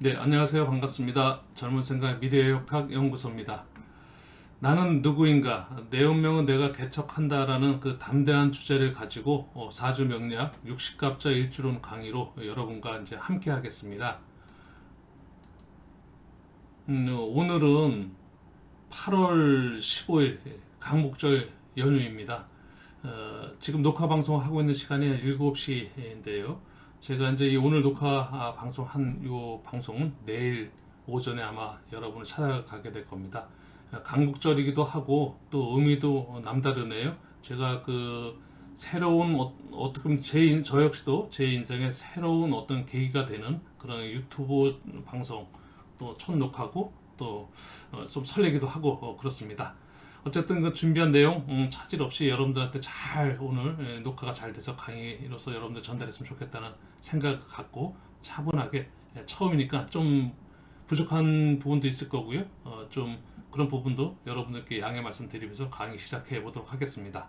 네, 안녕하세요. 반갑습니다. 젊은 생각 미래역학 연구소입니다. 나는 누구인가? 내 운명은 내가 개척한다라는 그 담대한 주제를 가지고 사주 명리학 60갑자 일주론 강의로 여러분과 이제 함께 하겠습니다. 오늘은 8월 15일 강목절 연휴입니다. 지금 녹화 방송하고 있는 시간이 7시인데요. 제가 이제 오늘 녹화 방송한 요 방송은 내일 오전에 아마 여러분을 찾아가게 될 겁니다. 강국절이기도 하고 또 의미도 남다르네요. 제가 그 새로운 어떻게 보면 저 역시도 제 인생의 새로운 어떤 계기가 되는 그런 유튜브 방송 또 첫 녹화고 또 좀 설레기도 하고 그렇습니다. 어쨌든 그 준비한 내용 차질 없이 여러분들한테 잘 오늘 녹화가 잘 돼서 강의로서 여러분들 전달했으면 좋겠다는 생각을 갖고 차분하게 처음이니까 좀 부족한 부분도 있을 거고요. 좀 그런 부분도 여러분들께 양해 말씀드리면서 강의 시작해 보도록 하겠습니다.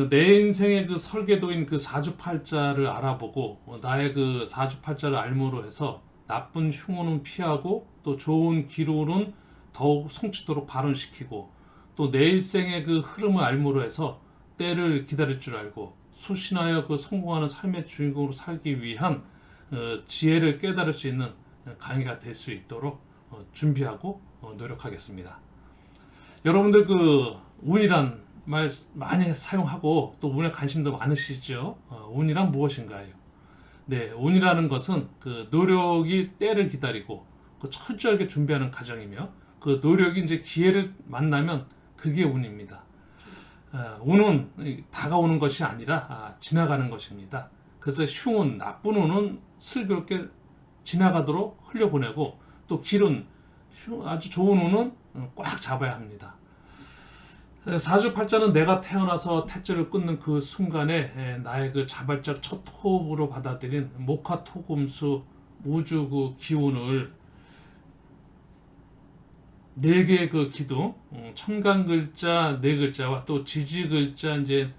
내 인생의 그 설계도인 그 사주팔자를 알아보고 나의 그 사주팔자를 알므로 해서 나쁜 흉오는 피하고 또 좋은 기로는 더욱 성취도록 발현시키고 또 내 일생의 그 흐름을 알므로 해서 때를 기다릴 줄 알고 수신하여 그 성공하는 삶의 주인공으로 살기 위한 지혜를 깨달을 수 있는 강의가 될 수 있도록 준비하고 노력하겠습니다. 여러분들 그 운이란 말 많이 사용하고 또 운에 관심도 많으시죠? 운이란 무엇인가요? 네, 운이라는 것은 그 노력이 때를 기다리고 그 철저하게 준비하는 과정이며 그 노력이 이제 기회를 만나면 그게 운입니다. 운은 다가오는 것이 아니라 지나가는 것입니다. 그래서 흉운, 나쁜 운은 슬기롭게 지나가도록 흘려보내고 또 길은 아주 좋은 운은 꽉 잡아야 합니다. 사주팔자는 내가 태어나서 태줄을 끊는 그 순간에 나의 그 자발적 첫 호흡으로 받아들인 목화토금수 우주 그 기운을 네 개의 그 기둥, 천간 글자 네 글자와 또 지지 글자 이제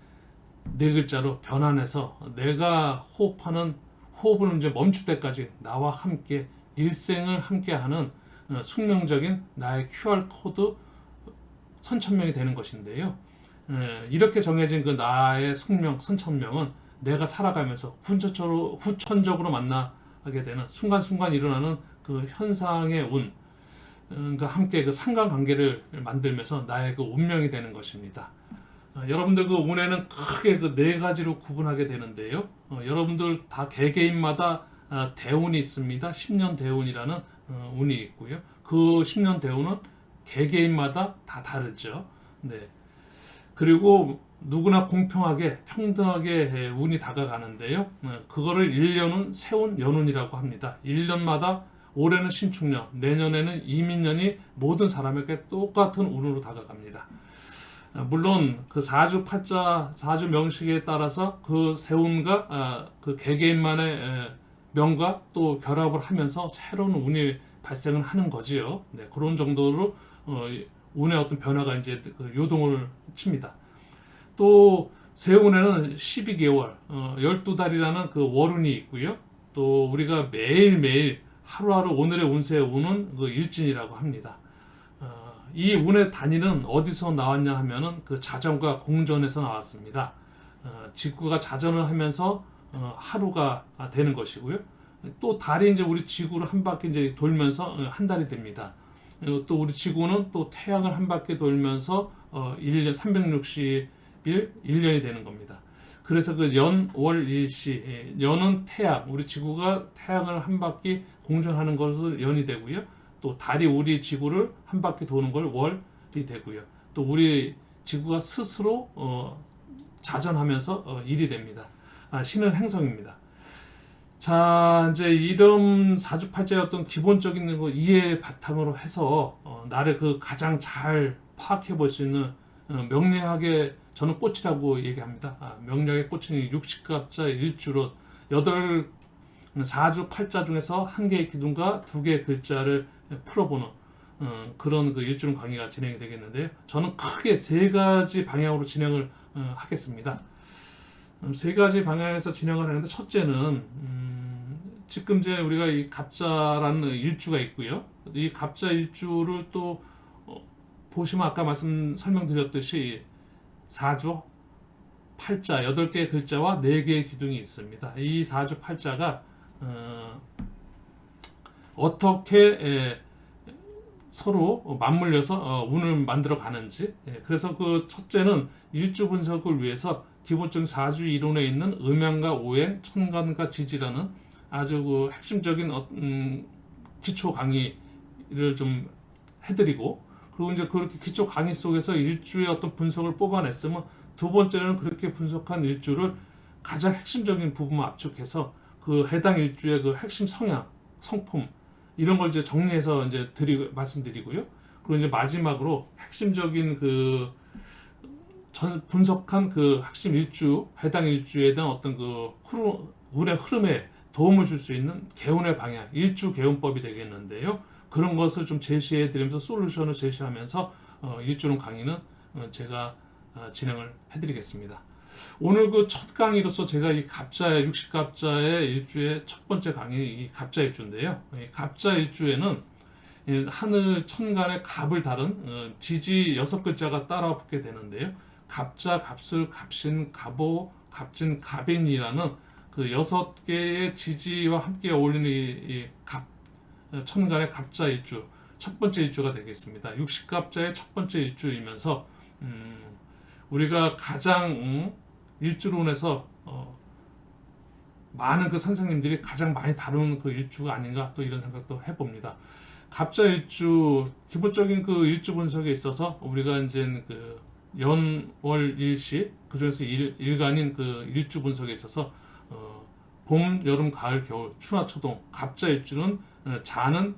네 글자로 변환해서 내가 호흡하는 호흡을 이제 멈출 때까지 나와 함께 일생을 함께하는 숙명적인 나의 QR 코드 선천명이 되는 것인데요. 이렇게 정해진 그 나의 숙명 선천명은 내가 살아가면서 후천적으로 만나게 되는 순간순간 일어나는 그 현상의 운 과 함께 그 상관관계를 만들면서 나의 그 운명이 되는 것입니다. 여러분들 그 운에는 크게 그 네 가지로 구분하게 되는데요. 여러분들 다 개개인마다 대운이 있습니다. 10년 대운이라는 운이 있고요. 그 10년 대운은 개개인마다 다 다르죠. 네. 그리고 누구나 공평하게 평등하게 운이 다가가는데요. 그거를 1년은 세운 연운이라고 합니다. 1년마다 올해는 신축년, 내년에는 이민년이 모든 사람에게 똑같은 운으로 다가갑니다. 물론 그 사주 팔자, 사주 명식에 따라서 그 세운과 그 개개인만의 명과 또 결합을 하면서 새로운 운이 발생을 하는 거지요. 네, 그런 정도로 운의 어떤 변화가 이제 그 요동을 칩니다. 또 세운에는 12개월, 12달이라는 그 월운이 있고요. 또 우리가 매일매일 하루하루 오늘의 운세의 운은 그 일진이라고 합니다. 이 운의 단위는 어디서 나왔냐 하면은 그 자전과 공전에서 나왔습니다. 지구가 자전을 하면서 하루가 되는 것이고요. 또 달이 이제 우리 지구를 한 바퀴 이제 돌면서 한 달이 됩니다. 또 우리 지구는 또 태양을 한 바퀴 돌면서 1년 360일 1년이 되는 겁니다. 그래서 그 연, 월, 일시, 연은 태양, 우리 지구가 태양을 한 바퀴 공전하는 것을 연이 되고요. 또 달이 우리 지구를 한 바퀴 도는 걸 월이 되고요. 또 우리 지구가 스스로 자전하면서 일이 됩니다. 신은 행성입니다. 자, 이제 이런 사주팔자의 어떤 기본적인 거 이해 바탕으로 해서 나를 그 가장 잘 파악해 볼 수 있는 명리학의 저는 꽃이라고 얘기합니다. 명리학의 꽃은 60갑자 일주로 4주 8자 중에서 한 개의 기둥과 두 개의 글자를 풀어보는 그런 그 일주론 강의가 진행이 되겠는데요. 저는 크게 세 가지 방향으로 진행을 하겠습니다. 세 가지 방향에서 진행을 하는데 첫째는 지금 이제 우리가 이 갑자라는 일주가 있고요. 이 갑자 일주를 또 보시면 아까 설명드렸듯이 사주, 팔자, 8개의 글자와 4개의 기둥이 있습니다. 이 사주 팔자가 어떻게 서로 맞물려서 운을 만들어 가는지, 그래서 그 첫째는 일주 분석을 위해서 기본적인 사주 이론에 있는 음양과 오행, 천간과 지지라는 아주 그 핵심적인 기초 강의를 좀 해드리고, 그리고 이제 그렇게 기초 강의 속에서 일주의 어떤 분석을 뽑아냈으면 두 번째는 그렇게 분석한 일주를 가장 핵심적인 부분만 압축해서 그 해당 일주의 그 핵심 성향, 성품 이런 걸 이제 정리해서 이제 말씀드리고요. 그리고 이제 마지막으로 핵심적인 그 분석한 그 핵심 일주, 해당 일주에 대한 어떤 그 운의 흐름에 도움을 줄 수 있는 개운의 방향, 일주 개운법이 되겠는데요. 그런 것을 좀 제시해 드리면서 솔루션을 제시하면서 일주론 강의는 제가 진행을 해드리겠습니다. 오늘 그 첫 강의로서 제가 이 갑자의 60갑자의 일주의 첫 번째 강의 이 갑자 일주인데요. 이 갑자 일주에는 하늘 천간의 갑을 다룬 지지 6글자가 따라 붙게 되는데요. 갑자, 갑술, 갑신, 갑오, 갑진, 갑인이라는 그 6개의 지지와 함께 어울리는 이 천간의 갑자 일주 첫 번째 일주가 되겠습니다. 60갑자의 첫 번째 일주이면서 우리가 가장 일주론에서 많은 그 선생님들이 가장 많이 다루는 그 일주가 아닌가 또 이런 생각도 해봅니다. 갑자 일주 기본적인 그 일주 분석에 있어서 우리가 이제 그 연월 일시 그 중에서 일간인 그 일주 분석에 있어서 봄, 여름, 가을, 겨울, 추나 초동 갑자 일주는 자는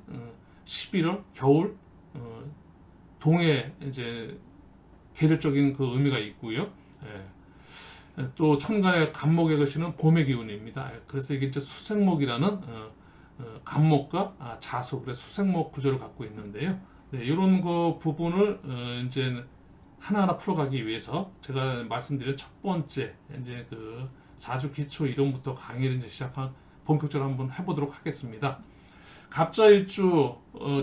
11월 겨울 동해 이제 계절적인 그 의미가 있고요. 또 천간의 갑목의 것이는 봄의 기운입니다. 그래서 이게 이제 수생목이라는 갑목과 자수, 그래서 수생목 구조를 갖고 있는데요. 네, 이런 그 부분을 이제 하나하나 풀어가기 위해서 제가 말씀드린 첫 번째 이제 그 사주 기초 이론부터 강의를 이제 본격적으로 한번 해보도록 하겠습니다. 갑자 일주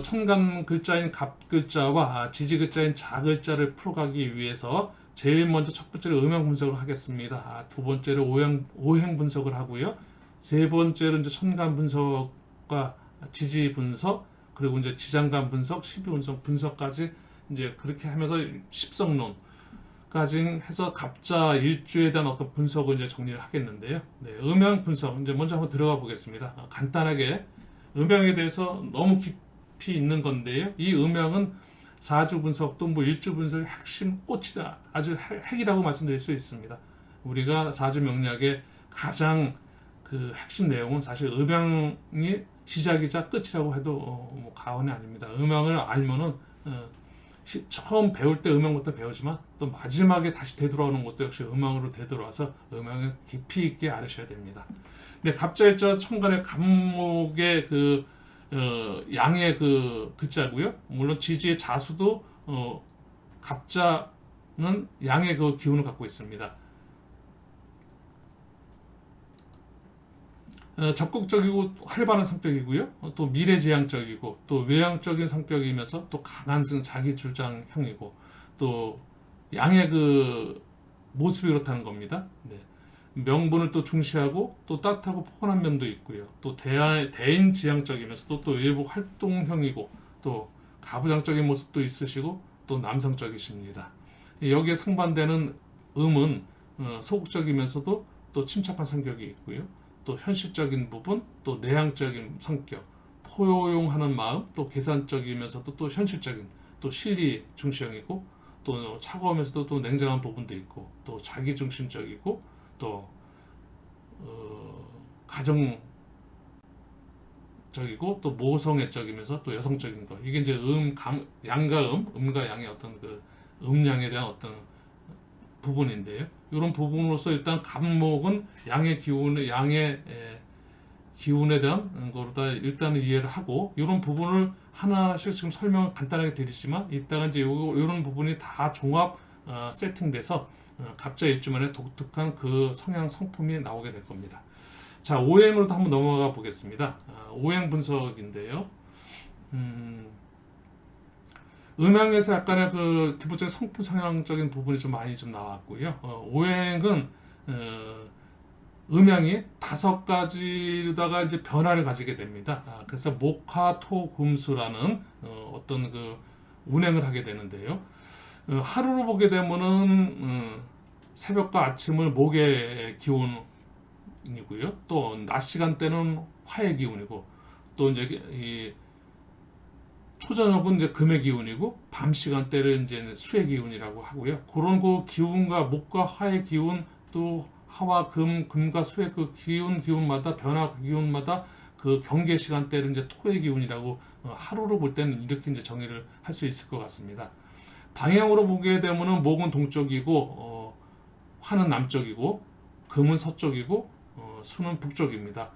천간 글자인 갑 글자와 지지 글자인 자 글자를 풀어가기 위해서 제일 먼저 첫 번째로 음양 분석을 하겠습니다. 두 번째로 오행 분석을 하고요. 세 번째로 이제 천간 분석과 지지 분석, 그리고 이제 지장간 분석, 십이운성 분석까지 이제 그렇게 하면서 십성론까지 해서 갑자 일주에 대한 어떤 분석을 이제 정리를 하겠는데요. 네, 음양 분석 이제 먼저 한번 들어가 보겠습니다. 간단하게 음양에 대해서 너무 깊이 있는 건데요. 이 음양은 사주 분석 또 뭐 일주 분석의 핵심 꽃이다, 아주 핵이라고 말씀드릴 수 있습니다. 우리가 사주 명리학의 가장 그 핵심 내용은 사실 음양이 시작이자 끝이라고 해도 뭐 과언이 아닙니다. 음양을 알면은 처음 배울 때 음양부터 배우지만 또 마지막에 다시 되돌아오는 것도 역시 음양으로 되돌아와서 음양을 깊이 있게 알으셔야 됩니다. 근데 갑자일자 천간의 갑목의 그 양의 그 글자고요. 물론 지지의 자수도 갑자는 양의 그 기운을 갖고 있습니다. 적극적이고 활발한 성격이고요. 또 미래지향적이고 또 외향적인 성격이면서 또 강한 자기 주장형이고 또 양의 그 모습이 그렇다는 겁니다. 네. 명분을 또 중시하고 또 따뜻하고 포근한 면도 있고요. 또 대인 지향적이면서 또 일부 활동형이고 또 가부장적인 모습도 있으시고 또 남성적이십니다. 여기에 상반되는 음은 소극적이면서도 또 침착한 성격이 있고요. 또 현실적인 부분, 또 내향적인 성격, 포용하는 마음, 또 계산적이면서도 또 현실적인, 또 실리 중시형이고, 또 차가우면서도 또 냉정한 부분도 있고, 또 자기 중심적이고, 또 가정적이고, 또 모성애적이면서 또 여성적인 거. 이게 이제 양과 음과 양의 어떤 그 음양에 대한 어떤 부분인데요. 이런 부분으로서 일단 갑목은 양의 기운에 대한 거로다 일단 이해를 하고, 이런 부분을 하나하나씩 지금 설명을 간단하게 드리지만 이따가 이제 이런 부분이 다 종합 세팅돼서 갑자 일주만의 독특한 그 성향 성품이 나오게 될 겁니다. 자, 오행으로도 한번 넘어가 보겠습니다. 오행 분석인데요. 음양에서 약간의 그 기본적인 성품 성향적인 부분이 좀 많이 좀 나왔고요. 오행은 음양이 5가지로다가 이제 변화를 가지게 됩니다. 그래서 목화토금수라는 어떤 그 운행을 하게 되는데요. 하루로 보게 되면은 새벽과 아침을 목의 기운이고요. 또 낮 시간대는 화의 기운이고, 또 이제 이 초저녁은 이제 금의 기운이고, 밤 시간대를 이제 수의 기운이라고 하고요. 그런 그 기운과 목과 화의 기운, 또 화와 금과 수의 그 기운마다 변화 기운마다 그 경계 시간대를 이제 토의 기운이라고 하루로 볼 때는 이렇게 이제 정의를 할 수 있을 것 같습니다. 방향으로 보게 되면은 목은 동쪽이고 화는 남쪽이고 금은 서쪽이고 수는 북쪽입니다.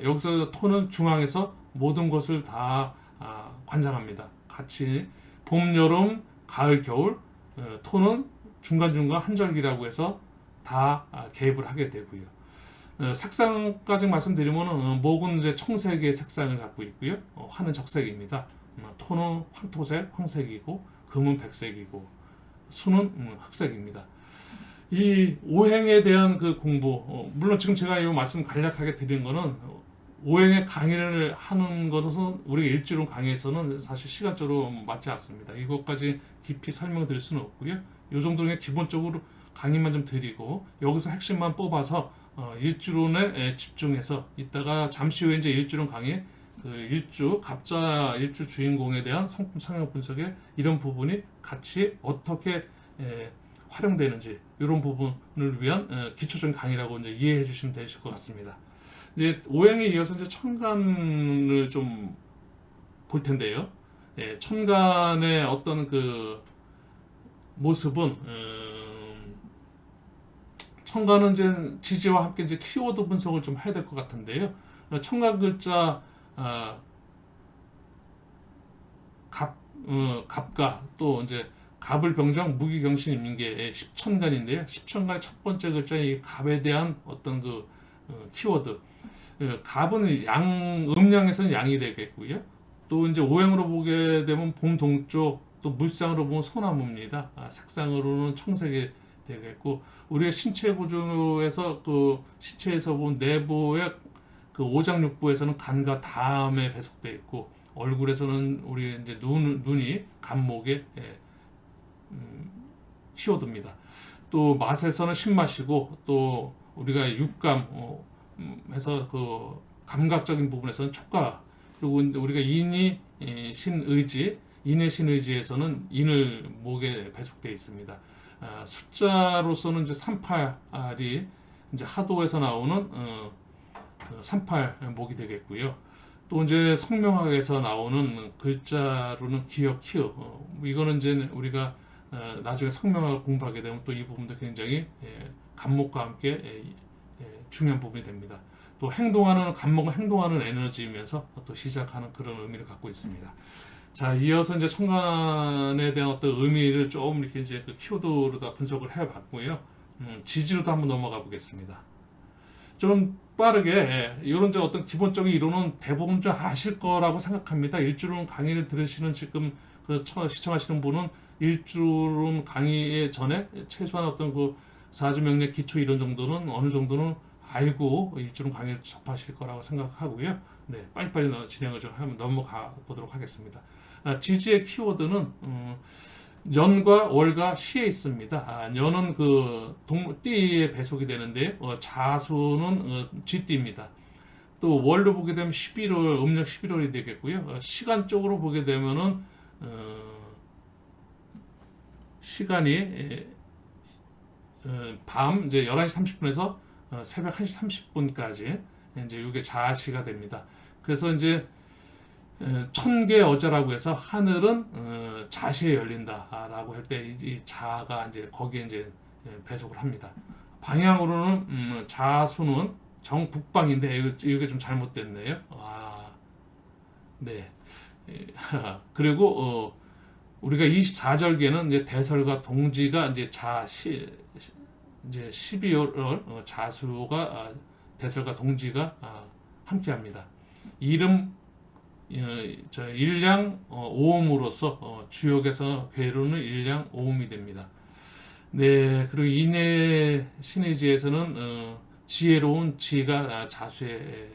여기서 토는 중앙에서 모든 것을 다 관장합니다. 같이 봄, 여름, 가을, 겨울 토는 중간중간 한절기라고 해서 다 개입을 하게 되고요. 색상까지 말씀드리면 목은 이제 청색의 색상을 갖고 있고요. 화는 적색입니다. 토는 황토색, 황색이고 금은 백색이고 수는 흑색입니다. 이 오행에 대한 그 공부, 물론 지금 제가 이 말씀 간략하게 드린 거는 오행의 강의를 하는 것은 우리 일주론 강의에서는 사실 시간적으로 맞지 않습니다. 이것까지 깊이 설명드릴 수는 없고요. 이 정도는 기본적으로 강의만 좀 드리고 여기서 핵심만 뽑아서 일주론에 집중해서 이따가 잠시 후에 이제 일주론 강의 그 일주 갑자 일주 주인공에 대한 성품 성향 분석에 이런 부분이 같이 어떻게 활용되는지 이런 부분을 위한 기초적인 강의라고 이제 이해해 주시면 되실 것 같습니다. 이제 오행에 이어서 이제 천간을 좀 볼 텐데요. 천간의 어떤 그 모습은 천간은 이제 지지와 함께 이제 키워드 분석을 좀 해야 될 것 같은데요. 천간 글자 갑과 또 이제 갑을 병정 무기경신 임민계의 십천간인데요. 십천간의 첫 번째 글자 이 갑에 대한 어떤 그 키워드. 갑은 음양에서는 양이 되겠고요. 또 이제 오행으로 보게 되면 봄 동쪽, 또 물상으로 보면 소나무입니다. 색상으로는 청색이 되겠고, 우리의 신체 구조에서 그 신체에서 본 내부의 그 오장육부에서는 간과 담에 배속되어 있고, 얼굴에서는 우리 이제 눈이 간목에 키워드입니다. 또 맛에서는 신맛이고, 또 우리가 육감 해서 그 감각적인 부분에서는 촉각, 그리고 우리가 인이 신의지, 인의 신의지에서는 인을 목에 배속되어 있습니다. 숫자로서는 이제 38이 이제 하도에서 나오는 38 목이 되겠고요. 또 이제 성명학에서 나오는 글자로는 기역, 키읔. 이거는 이제 우리가 나중에 성명학을 공부하게 되면 또 이 부분도 굉장히 간목과 함께 중요한 부분이 됩니다. 또 행동하는 간목은 행동하는 에너지이면서 또 시작하는 그런 의미를 갖고 있습니다. 자, 이어서 이제 천간에 대한 어떤 의미를 좀 이렇게 이제 그 키워드로 다 분석을 해봤고요. 지지로도 한번 넘어가 보겠습니다. 좀 빠르게 이런 이제 어떤 기본적인 이론은 대부분 좀 아실 거라고 생각합니다. 일주론 강의를 들으시는 지금 그 시청하시는 분은 일주론 강의 전에 최소한 어떤 그 사주명리학 기초 이론 정도는 어느 정도는 알고 일주론 강의를 접하실 거라고 생각하고요. 네, 빨리빨리 진행을 좀 한번 넘어가 보도록 하겠습니다. 지지의 키워드는 년과 월과 시에 있습니다. 년은 그 띠에 배속이 되는데 자수는 쥐띠입니다. 또 월로 보게 되면 11월 음력 11월이 되겠고요. 시간적으로 보게 되면은 시간이 밤 이제 11시 30분에서 새벽 1시 30분까지 이제 이게 자시가 됩니다. 그래서 이제 천개 어자라고 해서 하늘은 자시에 열린다라고 할 때 이 자가 이제 거기에 이제 배속을 합니다. 방향으로는 자수는 정북방인데 이게 좀 잘못됐네요. 네. 그리고 우리가 24절기에는 이제 대설과 동지가 이제 이제 12월 자수가 대설과 동지가 함께합니다. 이름 일량 오음으로서 주역에서 괴로는 일량 오음이 됩니다. 네, 그리고 인해 신의지에서는 지혜로운 지가 자수에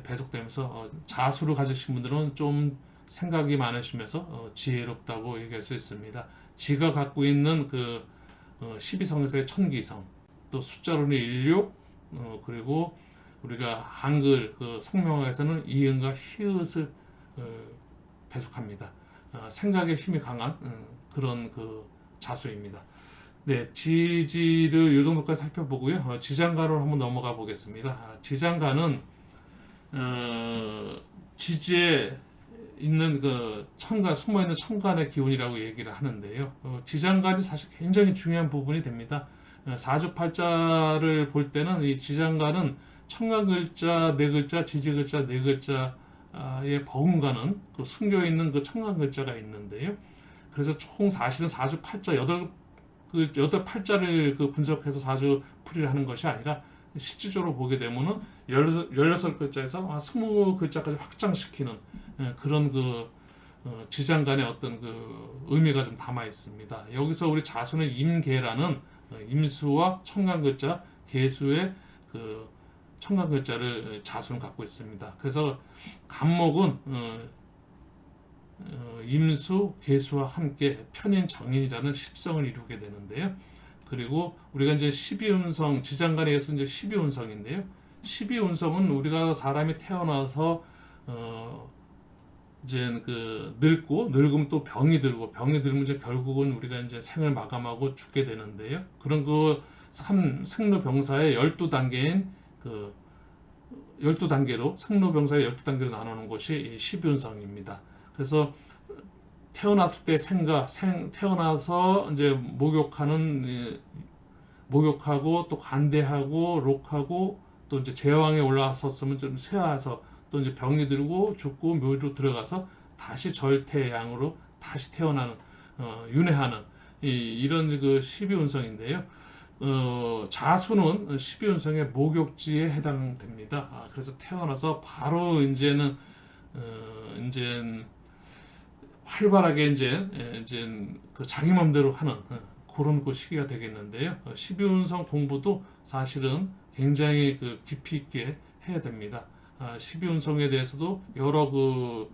배속되면서 자수를 가지신 분들은 좀 생각이 많으시면서 지혜롭다고 얘기할 수 있습니다. 지가 갖고 있는 그 12성에서의 천기성, 또 숫자로는 16, 그리고 우리가 한글 그 성명에서는 이응과 히읗을 배속합니다. 생각의 힘이 강한 그런 그 자수입니다. 네, 지지를 이 정도까지 살펴보고요. 지장가로 한번 넘어가 보겠습니다. 지장가는 지지에 있는 그 천간, 숨어 있는 천간의 기운이라고 얘기를 하는데요. 지장간이 사실 굉장히 중요한 부분이 됩니다. 사주팔자를 볼 때는 이 지장간은 천간 글자 네 글자, 지지 글자 네 글자에 버금가는 그 숨겨 있는 그 천간 글자가 있는데요. 그래서 총 사실은 사주팔자 여덟 팔자를 그 분석해서 사주풀이를 하는 것이 아니라 실질적으로 보게 되면은 16글자에서 20글자까지 확장시키는 그런 그 지장간의 어떤 그 의미가 좀 담아 있습니다. 여기서 우리 자수는 임계라는 임수와 천간글자, 계수의 그 천간글자를 자수는 갖고 있습니다. 그래서 간목은 임수, 계수와 함께 편인 정인이라는 십성을 이루게 되는데요. 그리고 우리가 이제 12운성 지장간에 의해서 이제 12운성인데요. 12운성은 우리가 사람이 태어나서 이제 그 늙으면 또 병이 들면 이제 결국은 우리가 이제 생을 마감하고 죽게 되는데요. 그런 그 생로병사의 12단계인 그 12단계로 생로병사의 12단계로 나누는 것이 12운성입니다. 그래서 태어났을 때 태어나서 이제 목욕하고 또 관대하고 록하고 또 이제 제왕에 올라왔었으면 좀 쇠하서 또 이제 병이 들고 죽고 묘로 들어가서 다시 절태양으로 다시 태어나는 윤회하는 이런 그 12운성인데요. 자수는 12운성의 목욕지에 해당됩니다. 그래서 태어나서 바로 이제 활발하게 이제 그 자기 마음대로 하는 그런 그 시기가 되겠는데요. 12운성 공부도 사실은 굉장히 그 깊이 있게 해야 됩니다. 12운성에 대해서도 여러 그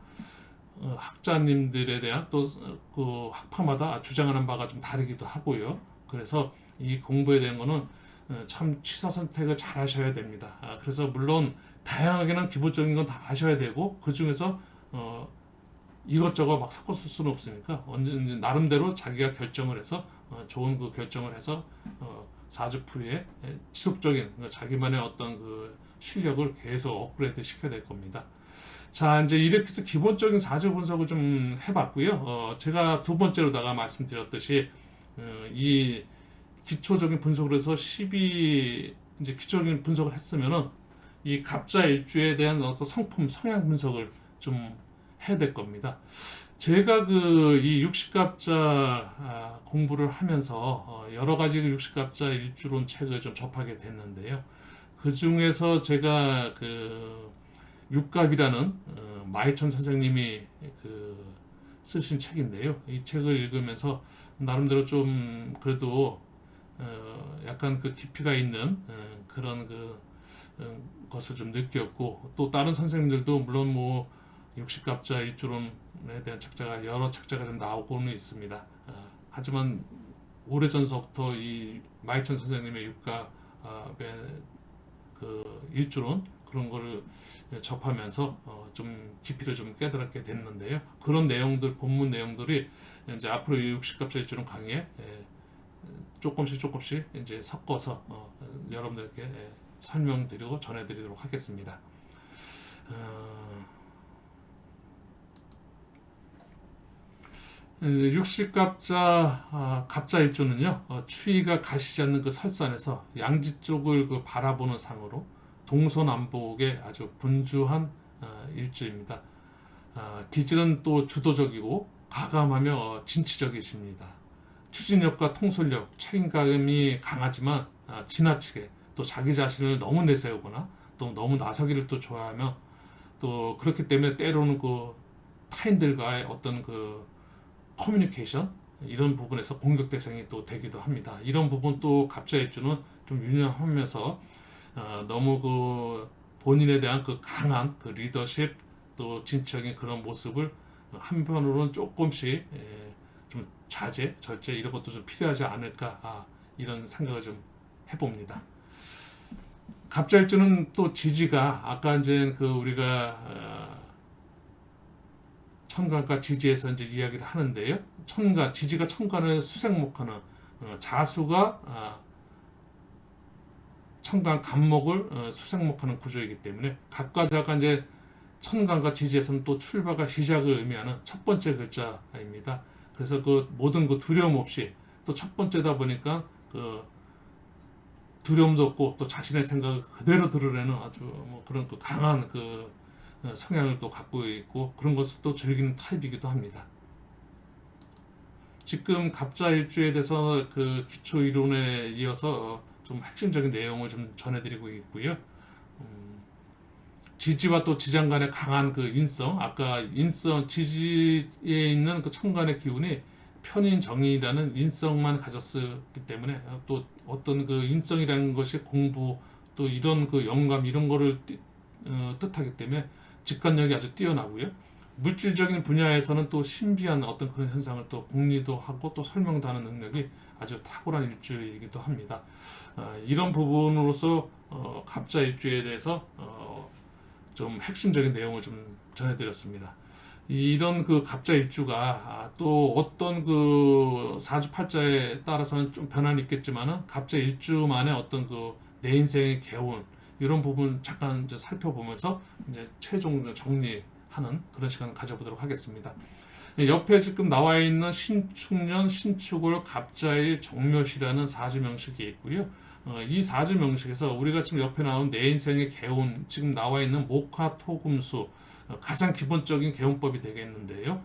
학자님들에 대한 또 그 학파마다 주장하는 바가 좀 다르기도 하고요. 그래서 이 공부에 대한 거는 참 취사 선택을 잘 하셔야 됩니다. 그래서 물론 다양하게는 기본적인 건 다 하셔야 되고 그 중에서 이것저것 막 섞어 쓸 수는 없으니까 언제든지 나름대로 자기가 결정을 해서 좋은 그 결정을 해서 사주풀이에 지속적인 자기만의 어떤 그 실력을 계속 업그레이드 시켜야 될 겁니다. 자, 이제 이렇게 해서 기본적인 사주 분석을 좀 해봤고요. 제가 두 번째로다가 말씀드렸듯이 이 기초적인 분석을 해서 이제 기초적인 분석을 했으면은 이 갑자 일주에 대한 어떤 성품, 성향 분석을 좀 해야 될 겁니다. 제가 그 이 육식갑자 공부를 하면서 여러 가지 그 육식갑자 일주론 책을 좀 접하게 됐는데요. 그 중에서 제가 그 육갑이라는 마이천 선생님이 그 쓰신 책인데요. 이 책을 읽으면서 나름대로 좀 그래도 약간 그 깊이가 있는 그런 그 것을 좀 느꼈고 또 다른 선생님들도 물론 뭐 육식갑자 일주론에 대한 여러 책자가 좀 나오고는 있습니다. 하지만 오래전서부터 이 마이천 선생님의 육갑의 그 일주론 그런 거를 접하면서 좀 깊이를 좀 깨달게 됐는데요. 그런 내용들, 본문 내용들이 이제 앞으로 이 육식갑자 일주론 강의에 조금씩 이제 섞어서 여러분들께 설명드리고 전해드리도록 하겠습니다. 육식갑자 갑자일주는요 추위가 가시지 않는 그 설산에서 양지 쪽을 그 바라보는 상으로 동서남북에 아주 분주한 일주입니다. 기질은 또 주도적이고 가감하며 진취적이십니다. 추진력과 통솔력, 책임감이 강하지만 지나치게 또 자기 자신을 너무 내세우거나 또 너무 나서기를 또 좋아하며 또 그렇기 때문에 때로는 그 타인들과의 어떤 그 커뮤니케이션 이런 부분에서 공격 대상이 또 되기도 합니다. 이런 부분 또 갑자일주는 좀 유념하면서 너무 그 본인에 대한 그 강한 그 리더십 또 진취적인 그런 모습을 한편으로는 조금씩 좀 자제, 절제 이런 것도 좀 필요하지 않을까 이런 생각을 좀 해봅니다. 갑자일주는 또 지지가 아까 이제 그 우리가 천간과 지지에서 이제 이야기를 하는데요. 지지가 천간을 수생목하는 자수가 천간 간목을 수생목하는 구조이기 때문에 각과 자가 이제 천간과 지지에서는 또 출발과 시작을 의미하는 첫 번째 글자입니다. 그래서 그 모든 그 두려움 없이 또 첫 번째다 보니까 그 두려움도 없고 또 자신의 생각을 그대로 드러내는 아주 뭐 그런 또 강한 그 성향을 또 갖고 있고 그런 것을 또 즐기는 타입이기도 합니다. 지금 갑자일주에 대해서 그 기초 이론에 이어서 좀 핵심적인 내용을 좀 전해드리고 있고요. 지지와 또 지장 간의 강한 그 인성, 아까 인성 지지에 있는 그 천간의 기운이 편인정인이라는 인성만 가졌기 때문에 또 어떤 그 인성이라는 것이 공부 또 이런 그 영감 이런 거를 뜻하기 때문에 직관력이 아주 뛰어나고요. 물질적인 분야에서는 또 신비한 어떤 그런 현상을 또 공리도 하고 또 설명도 하는 능력이 아주 탁월한 일주이기도 합니다. 이런 부분으로서 갑자일주에 대해서 좀 핵심적인 내용을 좀 전해드렸습니다. 이런 그 갑자일주가 또 어떤 그 사주팔자에 따라서는 좀 변화는 있겠지만은 갑자일주만의 어떤 그 내 인생의 개운 이런 부분 잠깐 이제 살펴보면서 이제 최종 정리하는 그런 시간을 가져보도록 하겠습니다. 옆에 지금 나와 있는 신축년, 신축월, 갑자일, 정묘시라는 사주 명식이 있고요. 이 사주 명식에서 우리가 지금 옆에 나온 내 인생의 개운, 지금 나와 있는 목화, 토, 금수 가장 기본적인 개운법이 되겠는데요.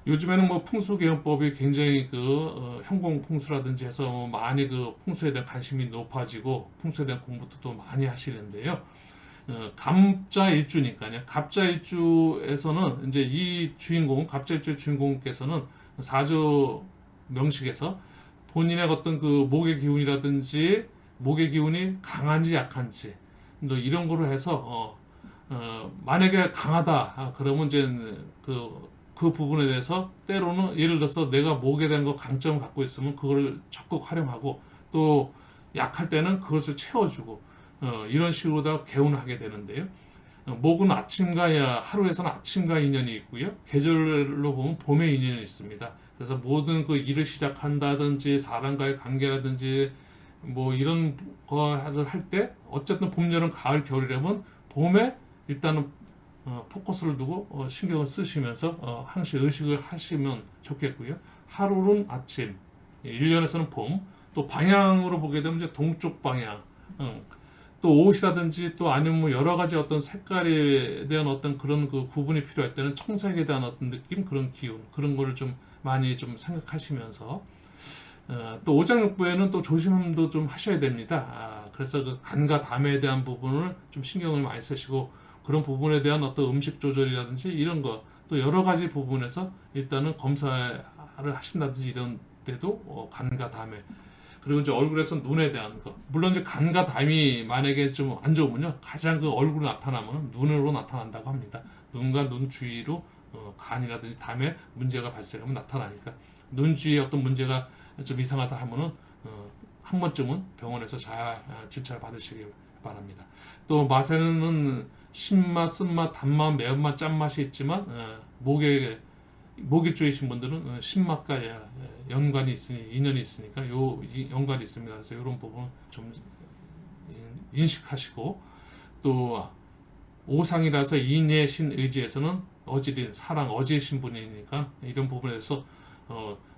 요즘에는 뭐 풍수 개운법이 굉장히 그 현공 풍수라든지 해서 뭐 많이 그 풍수에 대한 관심이 높아지고 풍수에 대한 공부도 또 많이 하시는데요. 갑자일주니까요. 갑자일주에서는 이제 이 주인공, 갑자일주의 주인공께서는 사주 명식에서 본인의 어떤 그 목의 기운이라든지 목의 기운이 강한지 약한지 또 이런 거로 해서 만약에 강하다 그러면 이제 그 부분에 대해서 때로는 예를 들어서 내가 목에 대한 거 강점을 갖고 있으면 그걸 적극 활용하고 또 약할 때는 그것을 채워주고 이런 식으로다가 개운을 하게 되는데요. 목은 아침과 하루에서는 아침과 인연이 있고요. 계절로 보면 봄의 인연이 있습니다. 그래서 모든 그 일을 시작한다든지 사람과의 관계라든지 뭐 이런 거를 할 때 어쨌든 봄, 여름, 가을, 겨울이라면 봄에 일단은 포커스를 두고 신경을 쓰시면서 항시 의식을 하시면 좋겠고요. 하루는 아침, 1년에서는 봄, 또 방향으로 보게 되면 이제 동쪽 방향, 또 옷이라든지 또 아니면 뭐 여러 가지 어떤 색깔에 대한 어떤 그런 그 구분이 필요할 때는 청색에 대한 어떤 느낌, 그런 기운, 그런 거를 좀 많이 좀 생각하시면서 또 오장육부에는 또 조심도 좀 하셔야 됩니다. 그래서 그 간과 담에 대한 부분을 좀 신경을 많이 쓰시고 그런 부분에 대한 어떤 음식 조절이라든지 이런 거 또 여러 가지 부분에서 일단은 검사를 하신다든지 이런 때도 간과 담에 그리고 이제 얼굴에서 눈에 대한 거 물론 이제 간과 담이 만약에 좀 안 좋으면요 가장 그 얼굴로 나타나면 눈으로 나타난다고 합니다. 눈과 눈 주위로 간이라든지 담에 문제가 발생하면 나타나니까 눈 주위에 어떤 문제가 좀 이상하다 하면은 한 번쯤은 병원에서 잘 진찰 받으시기 바랍니다. 또 맛에는 신맛, 쓴맛, 단맛, 매운맛, 짠맛이 있지만 목에 쪼이신 분들은 신맛과 연관이 있으니 인연이 있으니까 연관이 있습니다. 그래서 이런 부분 좀 인식하시고 또 오상이라서 인의 신 의지에서는 어질인 사랑 어질 신분이니까 이런 부분에서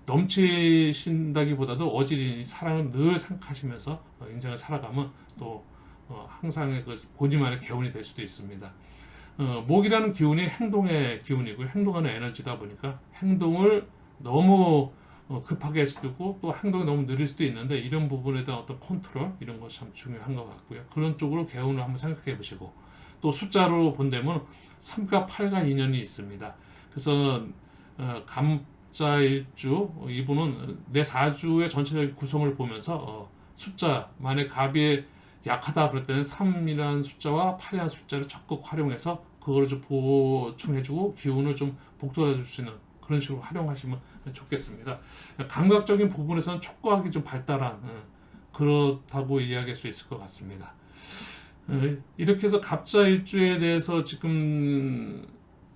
넘치신다기보다도 어질인 사랑을 늘 생각하시면서 인생을 살아가면 또 항상의 그 본인만의 개운이 될 수도 있습니다. 목이라는 기운이 행동의 기운이고 행동하는 에너지다 보니까 행동을 너무 급하게 할 수도 있고 또 행동이 너무 느릴 수도 있는데 이런 부분에 대한 어떤 컨트롤 이런 것이 참 중요한 것 같고요. 그런 쪽으로 개운을 한번 생각해 보시고 또 숫자로 본다면 3가 8가 인연이 있습니다. 그래서 갑자일주 이분은 내 사주의 전체적인 구성을 보면서 숫자 만약 갑이 약하다 그럴 때는 3이라는 숫자와 8이라는 숫자를 적극 활용해서 그거를 좀 보충해주고 기운을 좀 북돋아 줄 수 있는 그런 식으로 활용하시면 좋겠습니다. 감각적인 부분에서는 촉각이 좀 발달한 그렇다고 이야기할 수 있을 것 같습니다. 이렇게 해서 갑자일주에 대해서 지금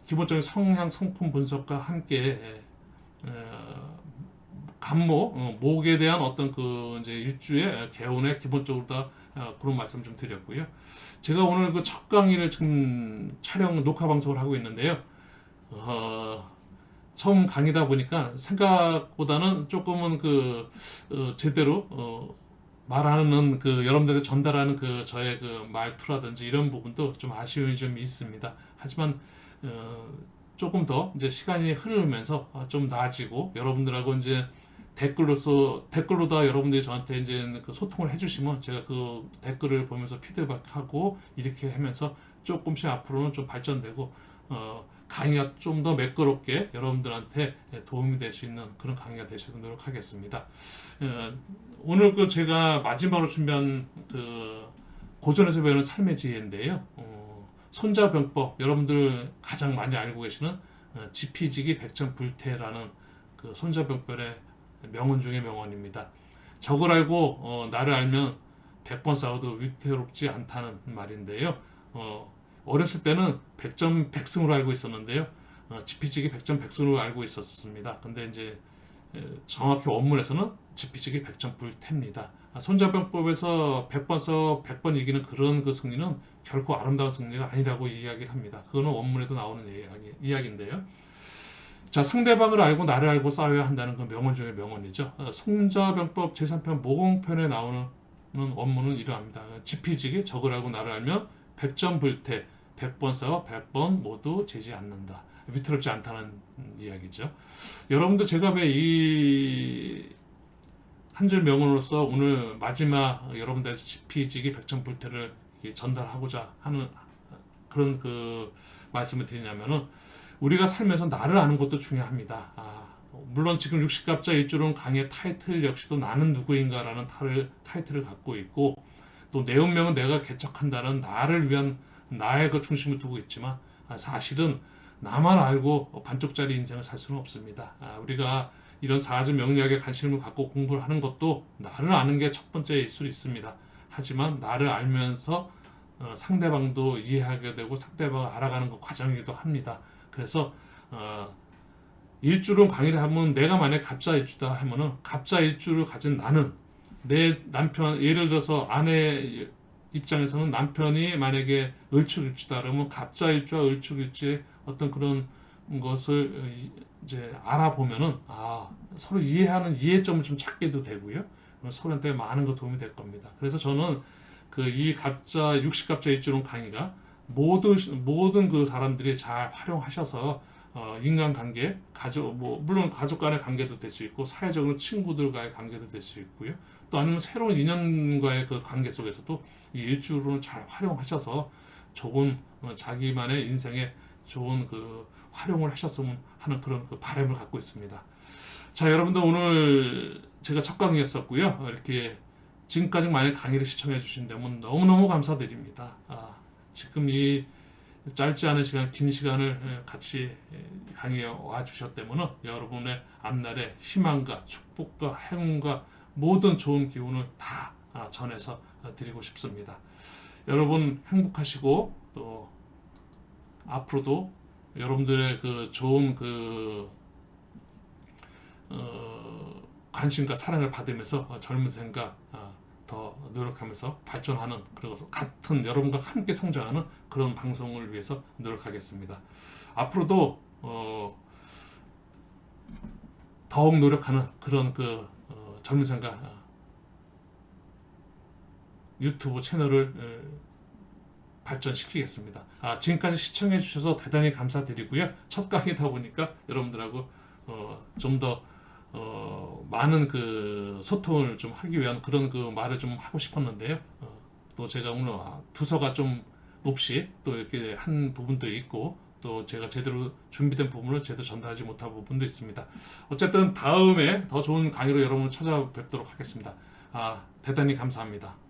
기본적인 성향 성품 분석과 함께 간목 목에 대한 어떤 그 이제 일주의 개운에 기본적으로 다 그런 말씀 좀 드렸고요. 제가 오늘 그 첫 강의를 지금 촬영 녹화 방송을 하고 있는데요. 처음 강의다 보니까 생각보다는 조금은 제대로 말하는 여러분들에게 전달하는 저의 그 말투라든지 이런 부분도 좀 아쉬움이 좀 있습니다. 하지만 조금 더 이제 시간이 흐르면서 좀 나아지고 여러분들하고 이제 댓글로 다 여러분들이 저한테 이제 그 소통을 해주시면 제가 그 댓글을 보면서 피드백하고 이렇게 하면서 조금씩 앞으로는 좀 발전되고 강의가 좀 더 매끄럽게 여러분들한테 도움이 될 수 있는 그런 강의가 될 수 있도록 노력하겠습니다. 오늘 제가 마지막으로 준비한 고전에서 배우는 삶의 지혜인데요. 손자병법 여러분들 가장 많이 알고 계시는 지피지기 백전불태라는 그 손자병법의 명언 중의 명언입니다. 적을 알고 나를 알면 100번 싸워도 위태롭지 않다는 말인데요. 어렸을 때는 백전백승으로 알고 있었는데요. 지피지기 백전백승으로 알고 있었습니다. 근데 이제 정확히 원문에서는 지피지기 백전불태입니다. 손자병법에서 100번 써 100번 이기는 그런 그 승리는 결코 아름다운 승리가 아니라고 이야기를 합니다. 그거는 원문에도 나오는 이야기인데요. 자, 상대방을 알고 나를 알고 싸워야 한다는 그 명언 중의 명언이죠. 손자병법 제3편 모공편에 나오는 원문은 이러합니다. 지피지기 적을 알고 나를 알면 백전불태 100번 싸워 100번 모두 지지 않는다. 위태롭지 않다는 이야기죠. 여러분도 제가 왜 이 한 줄 명언으로서 오늘 마지막 여러분들의 지피지기 백전불태를 전달하고자 하는 그런 말씀을 드리냐면은 우리가 살면서 나를 아는 것도 중요합니다. 물론 지금 60갑자 일주론 강의 타이틀 역시도 나는 누구인가라는 타이틀을 갖고 있고 또 내 운명은 내가 개척한다는 나를 위한 나의 그 중심을 두고 있지만 사실은 나만 알고 반쪽짜리 인생을 살 수는 없습니다. 우리가 이런 사주 명리학에 관심을 갖고 공부를 하는 것도 나를 아는 게 첫 번째일 수 있습니다. 하지만 나를 알면서 상대방도 이해하게 되고 상대방을 알아가는 그 과정이기도 합니다. 그래서 일주론 강의를 하면 내가 만약 갑자일주다 하면은 갑자일주를 가진 나는 내 남편 예를 들어서 아내 입장에서는 남편이 만약에 을축일주다 그러면 갑자일주와 을축일주의 어떤 그런 것을 이제 알아보면은 서로 이해하는 이해점을 좀 찾게도 되고요. 서로한테 많은 거 도움이 될 겁니다. 그래서 저는 이 갑자 60갑자 일주론 강의가 모든 그 사람들이 잘 활용하셔서 인간관계, 물론 가족 간의 관계도 될 수 있고 사회적으로 친구들과의 관계도 될 수 있고요. 또 아니면 새로운 인연과의 그 관계 속에서도 이 일주론을 잘 활용하셔서 좋은 자기만의 인생에 좋은 활용을 하셨으면 하는 그런 바람을 갖고 있습니다. 자, 여러분들 오늘 제가 첫 강의였었고요. 이렇게 지금까지 많이 강의를 시청해 주신다면 너무너무 감사드립니다. 지금 이 짧지 않은 시간, 긴 시간을 같이 강의에 와주셨다면 여러분의 앞날에 희망과 축복과 행운과 모든 좋은 기운을 다 전해서 드리고 싶습니다. 여러분 행복하시고 또 앞으로도 여러분들의 좋은 관심과 사랑을 받으면서 젊은 생각 더 노력하면서 발전하는 그리고 같은 여러분과 함께 성장하는 그런 방송을 위해서 노력하겠습니다. 앞으로도 더욱 노력하는 그런 젊은 생각 유튜브 채널을 발전시키겠습니다. 지금까지 시청해 주셔서 대단히 감사드리고요. 첫 강의다 보니까 여러분들하고 좀 더 많은 그 소통을 좀 하기 위한 그런 그 말을 좀 하고 싶었는데요. 또 제가 오늘 두서가 좀 없이 또 이렇게 한 부분도 있고 또 제가 제대로 준비된 부분을 제대로 전달하지 못한 부분도 있습니다. 어쨌든 다음에 더 좋은 강의로 여러분을 찾아뵙도록 하겠습니다. 대단히 감사합니다.